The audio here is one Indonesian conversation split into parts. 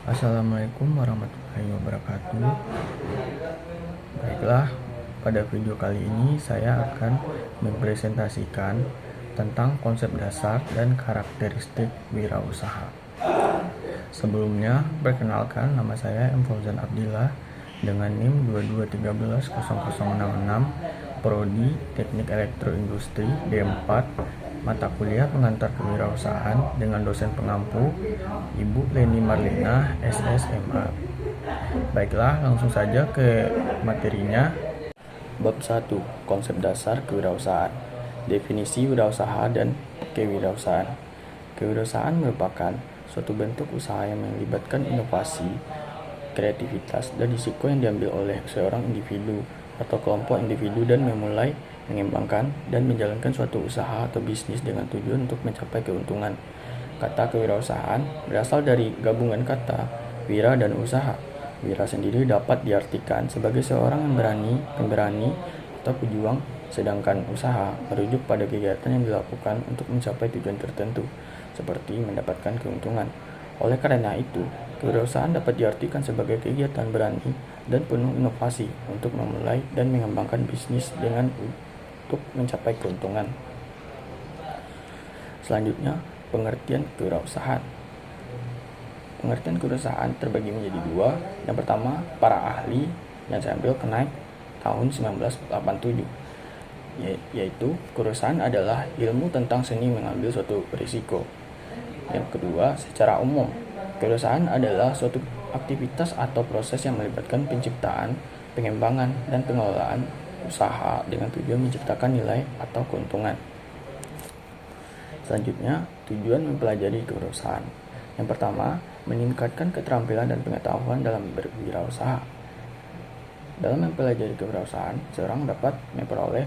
Assalamualaikum warahmatullahi wabarakatuh. Baiklah, pada video kali ini saya akan mempresentasikan tentang konsep dasar dan karakteristik wirausaha. Sebelumnya, perkenalkan, nama saya M. Fauzan Abdillah dengan NIM 22130066, Prodi Teknik Elektroindustri D4, mata kuliah pengantar kewirausahaan dengan dosen pengampu Ibu Leni Marlina, SSMA. Baiklah, langsung saja ke materinya. Bab 1. Konsep dasar kewirausahaan. Definisi wirausaha dan kewirausahaan. Kewirausahaan merupakan suatu bentuk usaha yang melibatkan inovasi, kreativitas, dan risiko yang diambil oleh seorang individu atau kelompok individu dan memulai, mengembangkan, dan menjalankan suatu usaha atau bisnis dengan tujuan untuk mencapai keuntungan. Kata kewirausahaan berasal dari gabungan kata wira dan usaha. Wira sendiri dapat diartikan sebagai seorang yang pemberani atau pejuang, sedangkan usaha merujuk pada kegiatan yang dilakukan untuk mencapai tujuan tertentu, seperti mendapatkan keuntungan. Oleh karena itu, kewirausahaan dapat diartikan sebagai kegiatan berani dan penuh inovasi untuk memulai dan mengembangkan bisnis untuk mencapai keuntungan. Selanjutnya, pengertian kewirausahaan. Pengertian kewirausahaan terbagi menjadi dua. Yang pertama, para ahli yang saya ambil kenaik tahun 1987, yaitu kewirausahaan adalah ilmu tentang seni mengambil suatu risiko. Yang kedua, secara umum, kewirausahaan adalah suatu aktivitas atau proses yang melibatkan penciptaan, pengembangan, dan pengelolaan usaha dengan tujuan menciptakan nilai atau keuntungan. Selanjutnya, tujuan mempelajari kewirausahaan. Yang pertama, meningkatkan keterampilan dan pengetahuan dalam berwirausaha. Dalam mempelajari kewirausahaan, seorang dapat memperoleh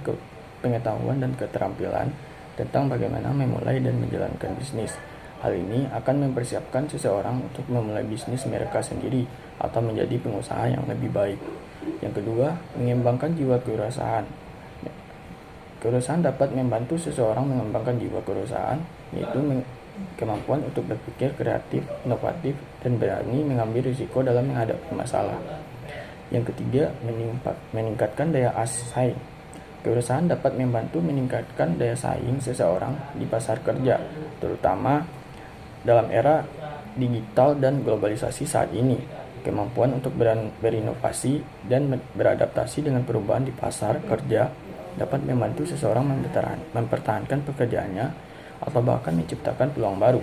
pengetahuan dan keterampilan tentang bagaimana memulai dan menjalankan bisnis. Hal ini akan mempersiapkan seseorang untuk memulai bisnis mereka sendiri atau menjadi pengusaha yang lebih baik. Yang kedua, mengembangkan jiwa kewirausahaan. Kewirausahaan dapat membantu seseorang mengembangkan jiwa kewirausahaan, yaitu kemampuan untuk berpikir kreatif, inovatif, dan berani mengambil risiko dalam menghadapi masalah. Yang ketiga, meningkatkan daya saing. Kewirausahaan dapat membantu meningkatkan daya saing seseorang di pasar kerja, terutama dalam era digital dan globalisasi saat ini. Kemampuan untuk berinovasi dan beradaptasi dengan perubahan di pasar kerja dapat membantu seseorang mempertahankan pekerjaannya atau bahkan menciptakan peluang baru.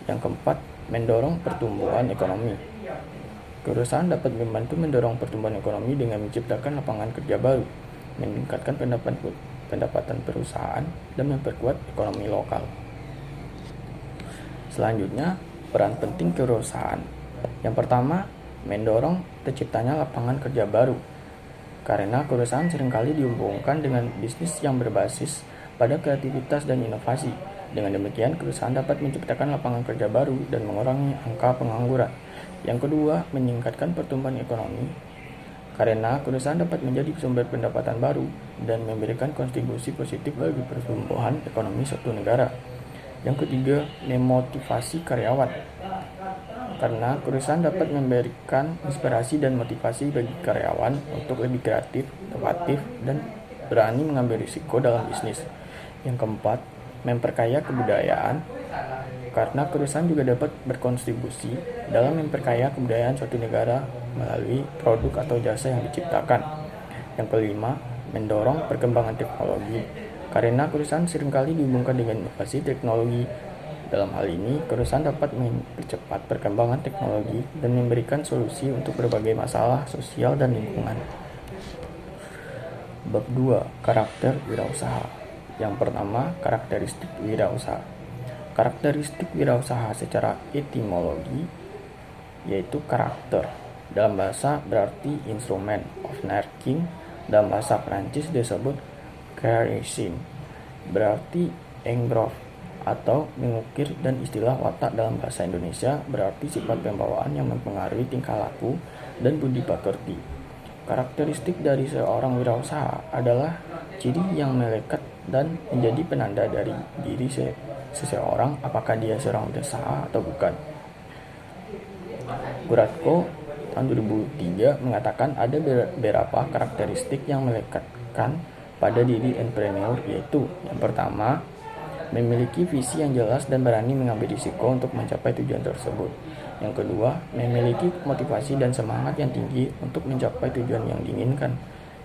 Yang keempat, mendorong pertumbuhan ekonomi. Kewirausahaan dapat membantu mendorong pertumbuhan ekonomi dengan menciptakan lapangan kerja baru, meningkatkan pendapatan perusahaan, dan memperkuat ekonomi lokal. Selanjutnya, peran penting kewirausahaan. Yang pertama, mendorong terciptanya lapangan kerja baru. Karena kewirausahaan seringkali dihubungkan dengan bisnis yang berbasis pada kreativitas dan inovasi. Dengan demikian, kewirausahaan dapat menciptakan lapangan kerja baru dan mengurangi angka pengangguran. Yang kedua, meningkatkan pertumbuhan ekonomi. Karena kewirausahaan dapat menjadi sumber pendapatan baru dan memberikan kontribusi positif bagi pertumbuhan ekonomi suatu negara. Yang ketiga, memotivasi karyawan. Karena kewirausahaan dapat memberikan inspirasi dan motivasi bagi karyawan untuk lebih kreatif, inovatif, dan berani mengambil risiko dalam bisnis. Yang keempat, memperkaya kebudayaan. Karena kewirausahaan juga dapat berkontribusi dalam memperkaya kebudayaan suatu negara melalui produk atau jasa yang diciptakan. Yang kelima, mendorong perkembangan teknologi. Karena kewirausahaan seringkali dihubungkan dengan inovasi teknologi. Dalam hal ini, kewirausahaan dapat mempercepat perkembangan teknologi dan memberikan solusi untuk berbagai masalah sosial dan lingkungan. Bab 2. Karakter wirausaha. Yang pertama, karakteristik wirausaha. Karakteristik wirausaha secara etimologi yaitu karakter. Dalam bahasa berarti instrument of working. Dalam bahasa Prancis disebut charisme, berarti engrave atau mengukir, dan istilah watak dalam bahasa Indonesia berarti sifat pembawaan yang mempengaruhi tingkah laku dan budi pekerti. Karakteristik dari seorang wirausaha adalah ciri yang melekat dan menjadi penanda dari diri seseorang apakah dia seorang wirausaha atau bukan. Guratko tahun 2003 mengatakan ada beberapa karakteristik yang melekatkan pada diri entrepreneur, yaitu yang pertama, memiliki visi yang jelas dan berani mengambil risiko untuk mencapai tujuan tersebut. Yang kedua, memiliki motivasi dan semangat yang tinggi untuk mencapai tujuan yang diinginkan.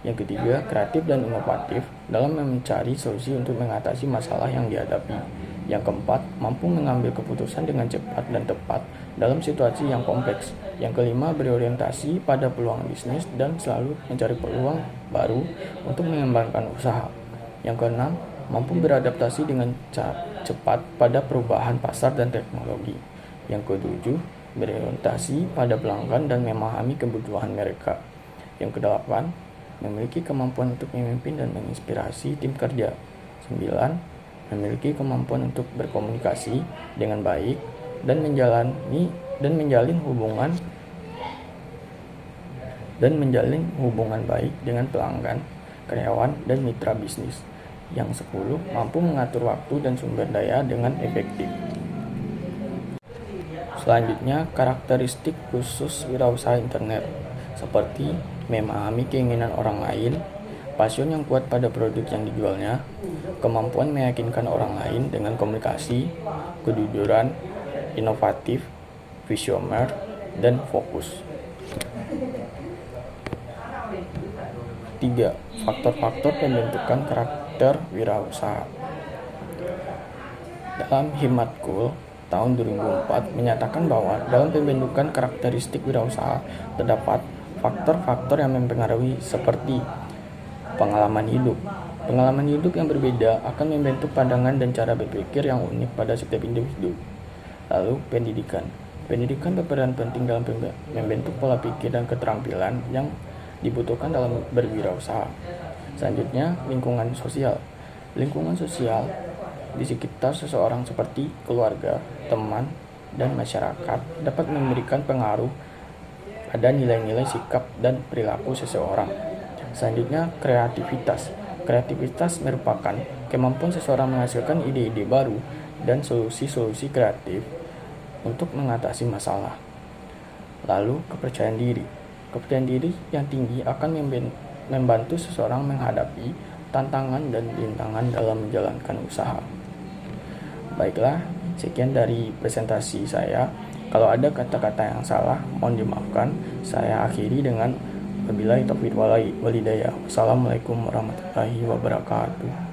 Yang ketiga, kreatif dan inovatif dalam mencari solusi untuk mengatasi masalah yang dihadapi. Yang keempat, mampu mengambil keputusan dengan cepat dan tepat dalam situasi yang kompleks. Yang kelima, berorientasi pada peluang bisnis dan selalu mencari peluang baru untuk mengembangkan usaha. Yang keenam, mampu beradaptasi dengan cepat pada perubahan pasar dan teknologi. Yang ketujuh, berorientasi pada pelanggan dan memahami kebutuhan mereka. Yang kedelapan, memiliki kemampuan untuk memimpin dan menginspirasi tim kerja. 9. Memiliki kemampuan untuk berkomunikasi dengan baik dan menjalin hubungan baik dengan pelanggan, karyawan, dan mitra bisnis. Yang 10. Mampu mengatur waktu dan sumber daya dengan efektif. Selanjutnya, karakteristik khusus wirausaha internet seperti memahami keinginan orang lain, passion yang kuat pada produk yang dijualnya, kemampuan meyakinkan orang lain dengan komunikasi, kejujuran, inovatif, visioner, dan fokus. 3. Faktor-faktor pembentukan karakter wirausaha. Dalam Himatkul tahun 2004 menyatakan bahwa dalam pembentukan karakteristik wirausaha terdapat faktor-faktor yang mempengaruhi seperti pengalaman hidup. Pengalaman hidup yang berbeda akan membentuk pandangan dan cara berpikir yang unik pada setiap individu. Lalu, pendidikan. Pendidikan berperan penting dalam membentuk pola pikir dan keterampilan yang dibutuhkan dalam berwirausaha. Selanjutnya, lingkungan sosial. Lingkungan sosial di sekitar seseorang seperti keluarga, teman, dan masyarakat dapat memberikan pengaruh pada nilai-nilai sikap dan perilaku seseorang. Selanjutnya, kreativitas. Kreativitas merupakan kemampuan seseorang menghasilkan ide-ide baru dan solusi-solusi kreatif untuk mengatasi masalah. Lalu, kepercayaan diri. Kepercayaan diri yang tinggi akan membantu seseorang menghadapi tantangan dan rintangan dalam menjalankan usaha. Baiklah, sekian dari presentasi saya. Kalau ada kata-kata yang salah, mohon dimaafkan. Saya akhiri dengan wabillahi taufiq wal hidayah. Wassalamualaikum warahmatullahi wabarakatuh.